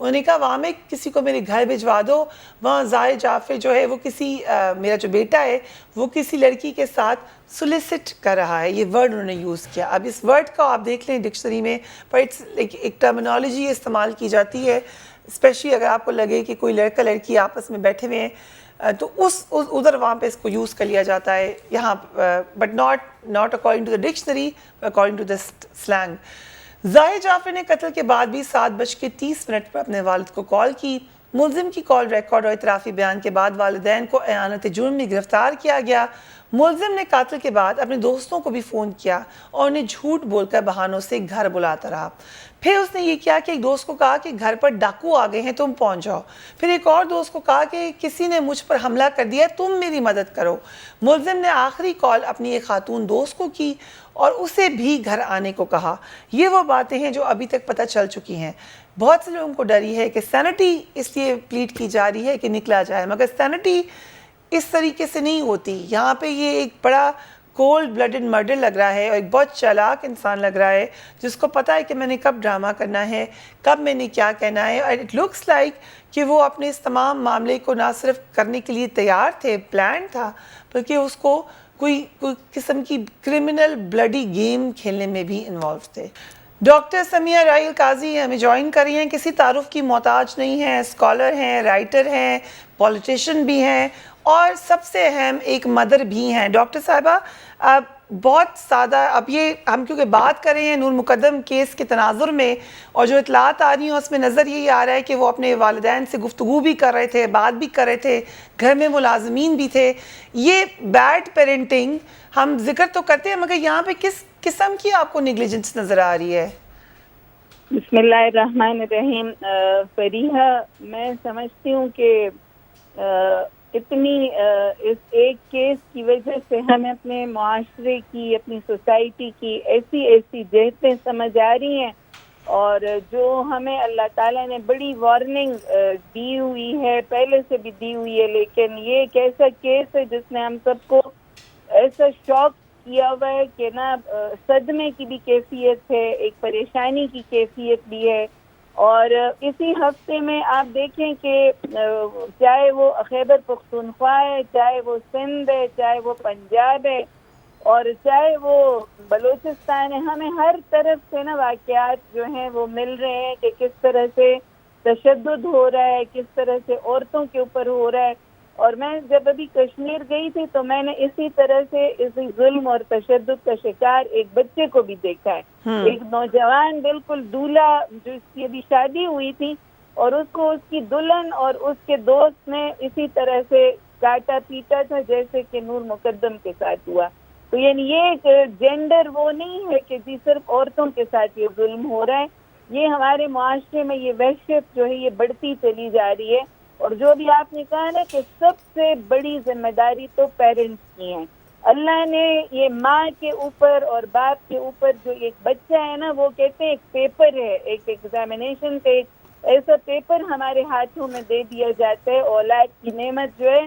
انہوں نے کہا وہاں میں کسی کو میرے گھر بھجوا دو, وہاں زاہد جعفر جو ہے وہ کسی میرا جو بیٹا ہے وہ کسی لڑکی کے ساتھ سولیسٹ کر رہا ہے. یہ ورڈ انہوں نے یوز کیا. اب اس ورڈ کا آپ دیکھ لیں ڈکشنری میں, پر ایک ٹرمینالوجی استعمال کی جاتی ہے اسپیشلی اگر آپ کو لگے کہ کوئی لڑکا لڑکی آپس میں بیٹھے ہوئے ہیں تو ادھر وہاں پہ اس کو یوز کر لیا جاتا ہے یہاں, but not according to the dictionary, according to the slang. Zahid Jafar نے قتل کے بعد بھی 7:30 پر اپنے والد کو کال کی. ملزم کی کال ریکارڈ اور اعترافی بیان کے بعد والدین کو اعانت جرم میں گرفتار کیا گیا. ملزم نے قاتل کے بعد اپنے دوستوں کو بھی فون کیا اور انہیں جھوٹ بول کر بہانوں سے گھر بلاتا رہا. پھر اس نے یہ کیا کہ ایک دوست کو کہا کہ گھر پر ڈاکو آ گئے ہیں, تم پہنچ جاؤ. پھر ایک اور دوست کو کہا کہ کسی نے مجھ پر حملہ کر دیا, تم میری مدد کرو. ملزم نے آخری کال اپنی ایک خاتون دوست کو کی اور اسے بھی گھر آنے کو کہا. یہ وہ باتیں ہیں جو ابھی تک پتہ چل چکی ہیں. بہت سے لوگوں کو ڈر یہ ہے کہ سینٹی اس لیے پلیڈ کی جا رہی ہے کہ نکلا جائے, مگر سینٹی اس طریقے سے نہیں ہوتی. یہاں پہ یہ ایک بڑا کولڈ بلڈڈ مرڈر لگ رہا ہے اور ایک بہت چالاک انسان لگ رہا ہے جس کو پتہ ہے کہ میں نے کب ڈرامہ کرنا ہے, کب میں نے کیا کہنا ہے. اور اٹ لکس لائک کہ وہ اپنے اس تمام معاملے کو نہ صرف کرنے کے لیے تیار تھے, پلان تھا, بلکہ اس کو کوئی قسم کی کرمنل بلڈی گیم کھیلنے میں بھی انوالو تھے. ڈاکٹر سمیہ راحیل قاضی ہمیں جوائن کر رہی ہیں, کسی تعارف کی محتاج نہیں ہیں, اسکالر ہیں, رائٹر ہیں, پولیٹیشین بھی ہیں اور سب سے اہم ایک مدر بھی ہیں. ڈاکٹر صاحبہ بہت سادہ, اب یہ ہم کیونکہ بات کر رہے ہیں نور مقدم کیس کے تناظر میں اور جو اطلاعات آ رہی ہیں اس میں نظر یہی آ رہا ہے کہ وہ اپنے والدین سے گفتگو بھی کر رہے تھے, بات بھی کر رہے تھے, گھر میں ملازمین بھی تھے. یہ بیڈ پیرنٹنگ ہم ذکر تو کرتے ہیں مگر یہاں پہ کس قسم کی آپ کو نیگلیجنس نظر آ رہی ہے؟ بسم اللہ الرحمن الرحیم. فریحہ, میں سمجھتی ہوں کہ اتنی اس ایک کیس کی وجہ سے ہمیں اپنے معاشرے کی, اپنی سوسائٹی کی ایسی جہتیں سمجھ آ رہی ہیں اور جو ہمیں اللہ تعالیٰ نے بڑی وارننگ دی ہوئی ہے, پہلے سے بھی دی ہوئی ہے, لیکن یہ ایک ایسا کیس ہے جس نے ہم سب کو ایسا شوق کیا ہوا ہے کہ نا صدمے کی بھی کیفیت ہے, ایک پریشانی کی کیفیت بھی ہے. اور اسی ہفتے میں آپ دیکھیں کہ چاہے وہ خیبر پختونخوا ہے, چاہے وہ سندھ ہے, چاہے وہ پنجاب ہے اور چاہے وہ بلوچستان ہے, ہمیں ہر طرف سے نا واقعات جو ہیں وہ مل رہے ہیں کہ کس طرح سے تشدد ہو رہا ہے, کس طرح سے عورتوں کے اوپر ہو رہا ہے. اور میں جب ابھی کشمیر گئی تھی تو میں نے اسی طرح سے اسی ظلم اور تشدد کا شکار ایک بچے کو بھی دیکھا ہے. ایک نوجوان بالکل دولہا جو اس کی ابھی شادی ہوئی تھی اور اس کو اس کی دلہن اور اس کے دوست نے اسی طرح سے کاٹا پیٹا تھا جیسے کہ نور مقدم کے ساتھ ہوا. تو یعنی یہ ایک جینڈر وہ نہیں ہے کہ جی صرف عورتوں کے ساتھ یہ ظلم ہو رہا ہے, یہ ہمارے معاشرے میں یہ وحشت جو ہے یہ بڑھتی چلی جا رہی ہے. اور جو بھی آپ نے کہا نا کہ سب سے بڑی ذمہ داری تو پیرنٹس کی ہے. اللہ نے یہ ماں کے اوپر اور باپ کے اوپر جو ایک بچہ ہے نا, وہ کہتے ہیں ایک پیپر ہے, ایک ایگزامینیشن کا ایک ایسا پیپر ہمارے ہاتھوں میں دے دیا جاتا ہے. اولاد کی نعمت جو ہے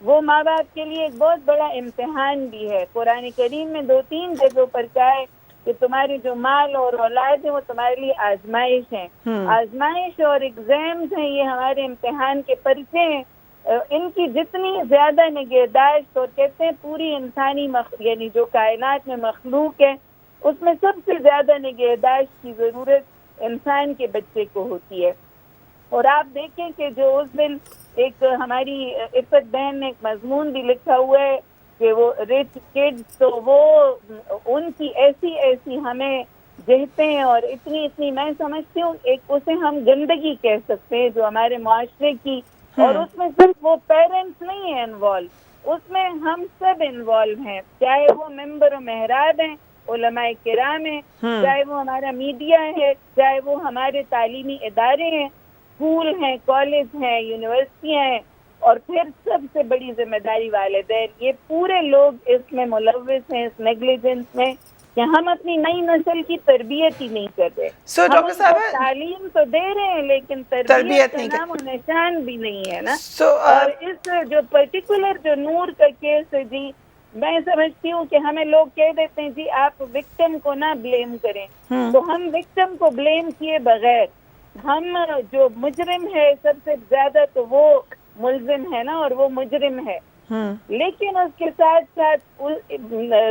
وہ ماں باپ کے لیے ایک بہت بڑا امتحان بھی ہے. قرآن کریم میں 2-3 جگہوں پر کہا ہے کہ تمہاری جو مال اور اولاد ہے وہ تمہارے لیے آزمائش ہیں. آزمائش اور ایگزامز ہیں, یہ ہمارے امتحان کے پرچے ہیں. ان کی جتنی زیادہ نگہداشت اور کہتے ہیں پوری انسانی یعنی جو کائنات میں مخلوق ہے اس میں سب سے زیادہ نگہداشت کی ضرورت انسان کے بچے کو ہوتی ہے. اور آپ دیکھیں کہ جو اس دن ایک ہماری عفت بہن نے ایک مضمون بھی لکھا ہوا ہے کہ وہ ریچ کڈز, تو وہ ان کی ایسی ہمیں جہتیں اور اتنی میں سمجھتی ہوں ایک اسے ہم گندگی کہہ سکتے ہیں جو ہمارے معاشرے کی, اور اس میں صرف وہ پیرنٹس نہیں ہیں انوالو, اس میں ہم سب انوالو ہیں, چاہے وہ ممبر و محراب ہیں, علماء کرام ہیں, چاہے وہ ہمارا میڈیا ہے, چاہے وہ ہمارے تعلیمی ادارے ہیں, اسکول ہیں, کالج ہیں, یونیورسٹیاں ہیں, اور پھر سب سے بڑی ذمہ داری والدین. یہ پورے لوگ اس میں ملوث ہیں, اس نیگلیجنس میں, کہ ہم اپنی نئی نسل کی تربیت ہی نہیں کر رہے. ہم ان کو تعلیم تو دے رہے ہیں لیکن تربیت کا نام و نشان بھی نہیں ہے نا. اور اس جو پرٹیکولر جو نور کا کیس ہے جی, میں سمجھتی ہوں کہ ہمیں لوگ کہہ دیتے ہیں جی آپ وکٹم کو نہ بلیم کریں, تو ہم وکٹم کو بلیم کیے بغیر ہم جو مجرم ہے سب سے زیادہ تو وہ ملزم ہے نا، اور وہ مجرم ہے، لیکن اس کے ساتھ ساتھ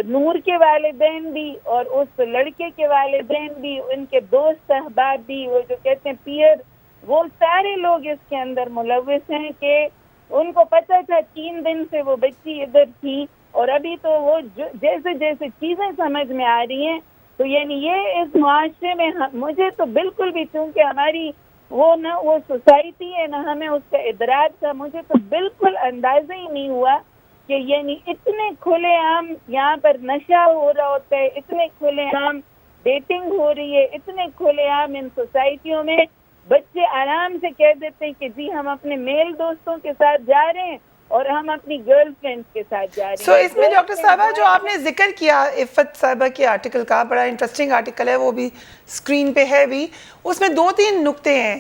نور کے والدین بھی اور اس لڑکے کے والدین بھی، ان کے دوست احباب بھی، وہ جو کہتے ہیں پیئر، وہ سارے لوگ اس کے اندر ملوث ہیں کہ ان کو پتہ تھا 3 دن سے وہ بچی ادھر تھی، اور ابھی تو وہ جیسے جیسے چیزیں سمجھ میں آ رہی ہیں، تو یعنی یہ اس معاشرے میں مجھے تو بالکل بھی، چونکہ ہماری وہ نہ وہ سوسائٹی ہے نہ ہمیں اس کا ادراک تھا، مجھے تو بالکل اندازہ ہی نہیں ہوا کہ یعنی اتنے کھلے عام یہاں پر نشہ ہو رہا ہوتا ہے، اتنے کھلے عام ڈیٹنگ ہو رہی ہے، اتنے کھلے عام ان سوسائٹیوں میں بچے آرام سے کہہ دیتے ہیں کہ جی ہم اپنے میل دوستوں کے ساتھ جا رہے ہیں اور ہم اپنی گرل فرینڈ کے ساتھ جا رہے ہیں۔ اس میں ڈاکٹر صاحبہ جو آپ نے ذکر کیا عفت صاحبہ کے آرٹیکل کا، بڑا انٹرسٹنگ آرٹیکل ہے، وہ بھی اسکرین پہ ہے بھی، اس میں 2-3 نکتے ہیں۔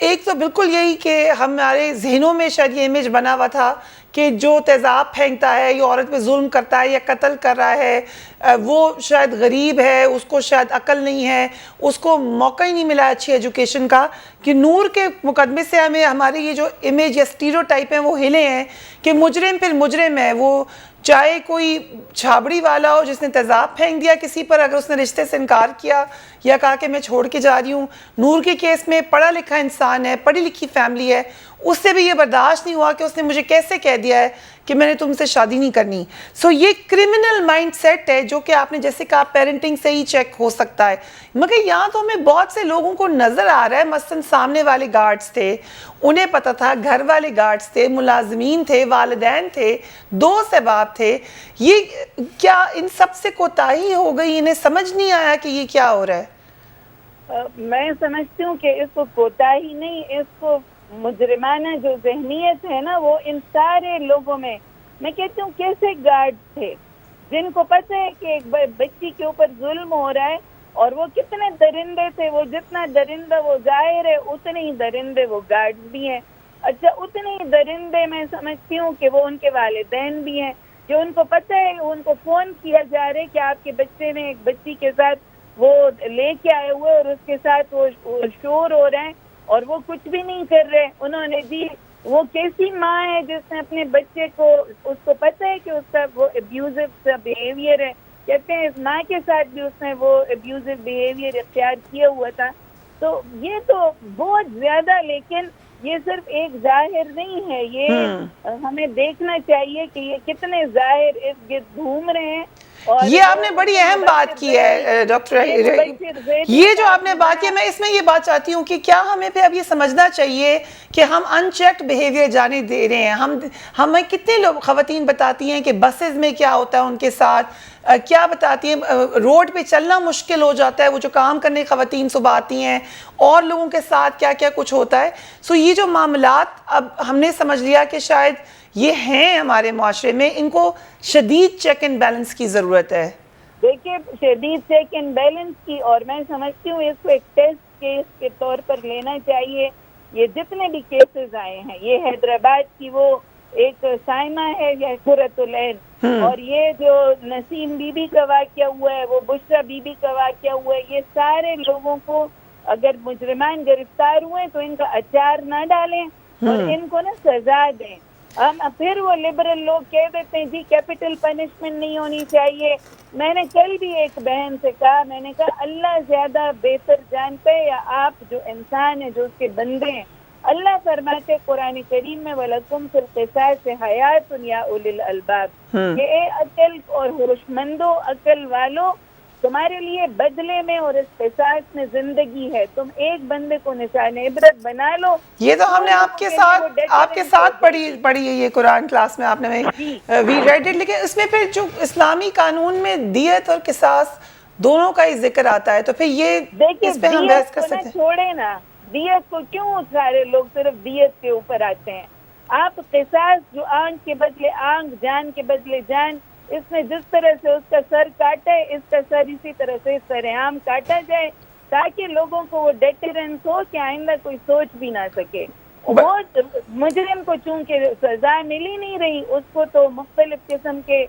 ایک تو بالکل یہی کہ ہمارے ذہنوں میں شاید یہ امیج بنا ہوا تھا کہ جو تیزاب پھینکتا ہے یا عورت پہ ظلم کرتا ہے یا قتل کر رہا ہے وہ شاید غریب ہے، اس کو شاید عقل نہیں ہے، اس کو موقع ہی نہیں ملا اچھی ایجوکیشن کا، کہ نور کے مقدمے سے ہمیں ہمارے یہ جو امیج یا اسٹیریوٹائپ ہیں وہ ہلے ہیں کہ مجرم پھر مجرم ہے، وہ چاہے کوئی چھابڑی والا ہو جس نے تیزاب پھینک دیا کسی پر، اگر اس نے رشتے سے انکار کیا یا کہا کہ میں چھوڑ کے جا رہی ہوں۔ نور کے کیس میں پڑھا لکھا انسان ہے، پڑھی لکھی فیملی ہے، اس سے بھی یہ برداشت نہیں ہوا کہ اس نے مجھے کیسے کہہ دیا ہے کہ میں نے تم سے شادی نہیں کرنی۔ یہ کرمنل مائنڈ سیٹ ہے جو کہ آپ نے جیسے کہا پیرنٹنگ سے ہی چیک ہو سکتا ہے، مگر یہاں تو ہمیں بہت سے لوگوں کو نظر آ رہا ہے، مثلا سامنے والے گارڈز تھے، انہیں پتہ تھا، گھر والے گارڈز تھے، ملازمین تھے، والدین تھے، دوست احباب تھے، یہ کیا ان سب سے کوتاہی ہو گئی؟ انہیں سمجھ نہیں آیا کہ یہ کیا ہو رہا ہے؟ میں سمجھتی ہوں کہ اس کو کوتاہی نہیں، اس کو مجرمانہ جو ذہنیت ہے نا وہ ان سارے لوگوں میں کہتی ہوں کیسے گارڈ تھے جن کو پتہ ہے کہ ایک بچی کے اوپر ظلم ہو رہا ہے، اور وہ کتنے درندے تھے، وہ جتنا درندہ وہ ظاہر ہے اتنے ہی درندے وہ گارڈ بھی ہیں۔ اچھا اتنے ہی درندے میں سمجھتی ہوں کہ وہ ان کے والدین بھی ہیں، جو ان کو پتہ ہے، ان کو فون کیا جا رہا ہے کہ آپ کے بچے نے ایک بچی کے ساتھ وہ لے کے آئے ہوئے اور اس کے ساتھ وہ شور ہو رہے ہیں اور وہ کچھ بھی نہیں کر رہے۔ انہوں نے جی وہ کیسی ماں ہے جس نے اپنے بچے کو، اس کو پتہ ہے کہ اس کا وہ ابیوزو سا بیہیویئر ہے، کہتے ہیں اس ماں کے ساتھ بھی اس نے وہ ابیوزو بیہیویئر اختیار کیا ہوا تھا۔ تو یہ تو بہت زیادہ، لیکن یہ صرف ایک ظاہر نہیں ہے، یہ ہمیں دیکھنا چاہیے کہ یہ کتنے ظاہر ارد گرد گھوم رہے ہیں۔ یہ آپ نے بڑی اہم بات کی ہے ڈاکٹر، یہ جو آپ نے بات کی، میں اس میں یہ بات چاہتی ہوں کہ کیا ہمیں پہ اب یہ سمجھنا چاہیے کہ ہم ان چیکڈ بیہیویئر جانے دے رہے ہیں؟ ہمیں کتنے لوگ خواتین بتاتی ہیں کہ بسز میں کیا ہوتا ہے ان کے ساتھ، کیا بتاتی ہیں روڈ پہ چلنا مشکل ہو جاتا ہے، وہ جو کام کرنے خواتین صبح آتی ہیں اور لوگوں کے ساتھ کیا کیا کچھ ہوتا ہے۔ یہ جو معاملات اب ہم نے سمجھ لیا کہ شاید یہ ہیں ہمارے معاشرے میں، ان کو شدید چیک اینڈ بیلنس کی ضرورت ہے۔ دیکھیے شدید چیک اینڈ بیلنس کی، اور میں سمجھتی ہوں اس کو ایک ٹیسٹ کیس کے طور پر لینا چاہیے۔ یہ جتنے بھی کیسز آئے ہیں، یہ حیدرآباد کی وہ ایک سائمہ ہے یا قرۃ العین، اور یہ جو نسیم بی بی کا واقعہ ہوا ہے، وہ بشرا بی بی کا واقعہ ہوا ہے، یہ سارے لوگوں کو اگر مجرمان گرفتار ہوئے تو ان کا اچار نہ ڈالیں اور ان کو نا سزا دیں۔ پھر وہ لبرل لوگ کہہ دیتے ہیں جی کیپٹل پنشمنٹ نہیں ہونی چاہیے۔ میں نے کل بھی ایک بہن سے کہا، میں نے کہا اللہ زیادہ بہتر جانتا ہے یا آپ جو انسان ہیں جو اس کے بندے ہیں؟ اللہ فرماتے قرآن کریم میں وَلَكُمْ فِي الْقِصَاصِ حَيَاةٌ يَا أُولِي الْأَلْبَابِ، کہ اے عقل اور ہوش مندو، عقل والو، تمہارے لیے بدلے میں اور اس قصاص میں زندگی ہے، تم ایک بندے کو نشان عبرت بنا لو۔ یہ تو ہم نے آپ کے ساتھ پڑھی ہے، یہ قرآن کلاس میں آپ نے وی ریڈ اٹ، لیکن اس میں پھر جو اسلامی قانون میں دیت اور قصاص دونوں کا ہی ذکر آتا ہے، تو پھر یہ اس پہ ہم بحث کر سکتے ہیں۔ چھوڑے نا دیت کو، کیوں سارے لوگ صرف دیت کے اوپر آتے ہیں؟ آپ قصاص جو آنکھ کے بدلے آنکھ، جان کے بدلے جان، اس نے جس طرح سے اس کا سر کاٹا ہے اس کا سر اسی طرح سے سرعام کاٹا جائے، تاکہ لوگوں کو وہ ڈیٹرنس ہو کہ آئندہ کوئی سوچ بھی نہ سکے۔ وہ مجرم کو چونکہ سزا ملی نہیں رہی، اس کو تو مختلف قسم کے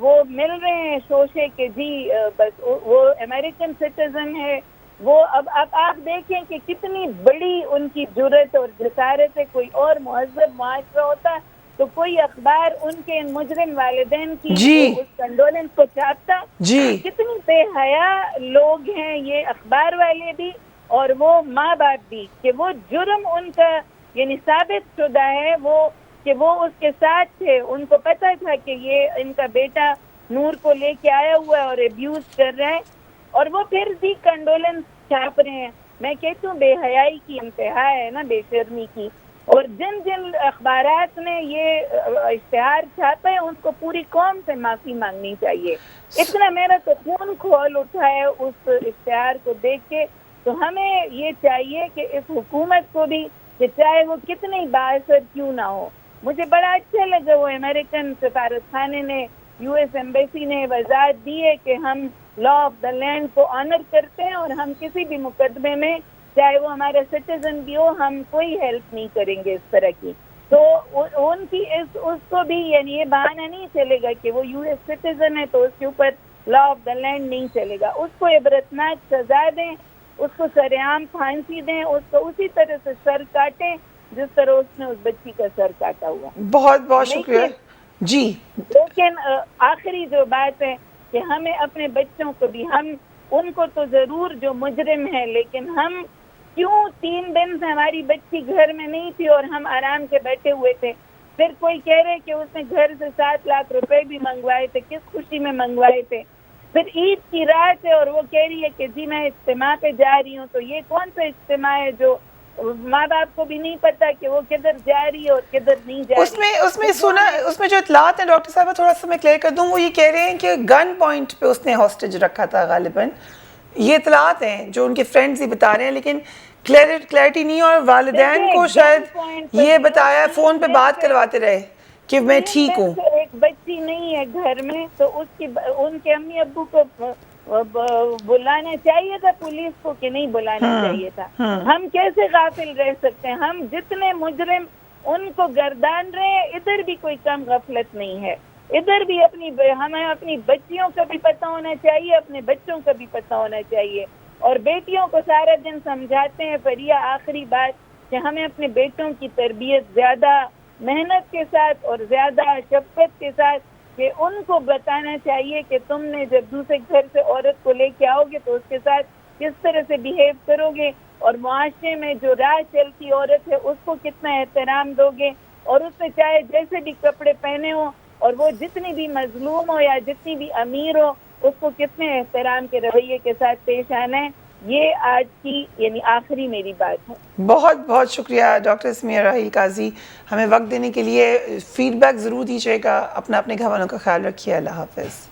وہ مل رہے ہیں شوشے کے، جی بس وہ امریکن سٹیزن ہے وہ اب آپ دیکھیں کہ کتنی بڑی ان کی جرت اور جسارت ہے. کوئی اور مہذب معاشرہ ہوتا تو کوئی اخبار ان کے مجرم والدین کی جی اس کنڈولنس کو چھاپتا. جی کتنی بے حیا لوگ ہیں یہ اخبار والے بھی اور وہ ماں باپ بھی, کہ وہ جرم ان کا یعنی ثابت شدہ ہے وہ کہ وہ اس کے ساتھ تھے. ان کو پتہ تھا کہ یہ ان کا بیٹا نور کو لے کے آیا ہوا ہے اور ابیوز کر رہا ہے, اور وہ پھر بھی کنڈولنس چھاپ رہے ہیں. میں کہتی ہوں بے حیائی کی انتہا ہے نا, بے شرمی کی. اور جن جن اخبارات نے یہ اشتہار چھاپا ہے ان کو پوری قوم سے معافی مانگنی چاہیے. اتنا میرا تو خون کھول اٹھا ہے اس اشتہار کو دیکھ کے. تو ہمیں یہ چاہیے کہ اس حکومت کو بھی, کہ چاہے وہ کتنی بااثر کیوں نہ ہو. مجھے بڑا اچھا لگا وہ امریکن سفارت خانے نے, یو ایس ایمبیسی نے وضاحت دی ہے کہ ہم لا آف دا لینڈ کو آنر کرتے ہیں اور ہم کسی بھی مقدمے میں چاہے وہ ہمارا سٹیزن بھی ہو ہم کوئی ہیلپ نہیں کریں گے اس طرح کی. تو ان کی اس کو بھی یعنی یہ بہانہ نہیں چلے گا کہ وہ یو ایس سٹیزن ہے تو اس کے اوپر لا آف دا لینڈ نہیں چلے گا. اس کو عبرتناک سزا دیں, اس کو سرعام پھانسی دیں, اس کو اسی طرح سے سر کاٹیں جس طرح اس نے اس بچی کا سر کاٹا ہوا. بہت بہت شکریہ. جی لیکن آخری جو بات ہے کہ ہمیں اپنے بچوں کو بھی, ہم ان کو تو ضرور جو مجرم ہے, لیکن ہم کیوں 3 دن سے ہماری بچی گھر میں نہیں تھی اور ہم آرام سے بیٹھے ہوئے تھے. پھر کوئی کہہ رہے کہ اس نے گھر سے 7 لاکھ روپے بھی منگوائے تھے, کس خوشی میں منگوائے تھے. پھر عید کی رات ہے اور وہ کہہ رہی ہے کہ جی میں اجتماع پہ جا رہی ہوں. تو یہ کون سا اجتماع ہے جو ماں باپ کو بھی نہیں پتا کہ وہ کدھر جا رہی ہے اور کدھر نہیں جا رہی. اس میں جو اطلاعات ہیں ڈاکٹر صاحبہ تھوڑا سا میں کلیئر کر دوں, وہ یہ کہہ رہے ہیں کہ گن پوائنٹ پہ اس نے ہاسٹیج رکھا تھا غالباً. یہ اطلاعات ہیں جو ان کے فرینڈز ہی بتا رہے ہیں, لیکن کلیئرٹی نہیں. اور والدین کو شاید یہ بتایا, فون پہ بات کرواتے رہے کہ میں ٹھیک ہوں. ایک بچی نہیں ہے گھر میں تو ان کے امی ابو کو بلانا چاہیے تھا پولیس کو کہ نہیں بلانا چاہیے تھا. ہم کیسے غافل رہ سکتے ہیں؟ ہم جتنے مجرم ان کو گردان رہے ہیں, ادھر بھی کوئی کم غفلت نہیں ہے. ادھر بھی ہمیں اپنی بچیوں کا بھی پتہ ہونا چاہیے, اپنے بچوں کا بھی پتہ ہونا چاہیے. اور بیٹیوں کو سارا دن سمجھاتے ہیں فریہ, آخری بات کہ ہمیں اپنے بیٹوں کی تربیت زیادہ محنت کے ساتھ اور زیادہ شفقت کے ساتھ, کہ ان کو بتانا چاہیے کہ تم نے جب دوسرے گھر سے عورت کو لے کے آؤ گے تو اس کے ساتھ کس طرح سے بیہیو کرو گے, اور معاشرے میں جو راہ چلتی عورت ہے اس کو کتنا احترام دو گے, اور اس نے چاہے جیسے بھی کپڑے پہنے ہوں اور وہ جتنی بھی مظلوم ہو یا جتنی بھی امیر ہو اس کو کتنے احترام کے رویے کے ساتھ پیش آنا ہے. یہ آج کی یعنی آخری میری بات ہے. بہت بہت شکریہ ڈاکٹر سمیہ راحیل قاضی, ہمیں وقت دینے کے لیے. فیڈ بیک ضرور دیجیے گا, اپنے گھر والوں کا خیال رکھیے. اللہ حافظ.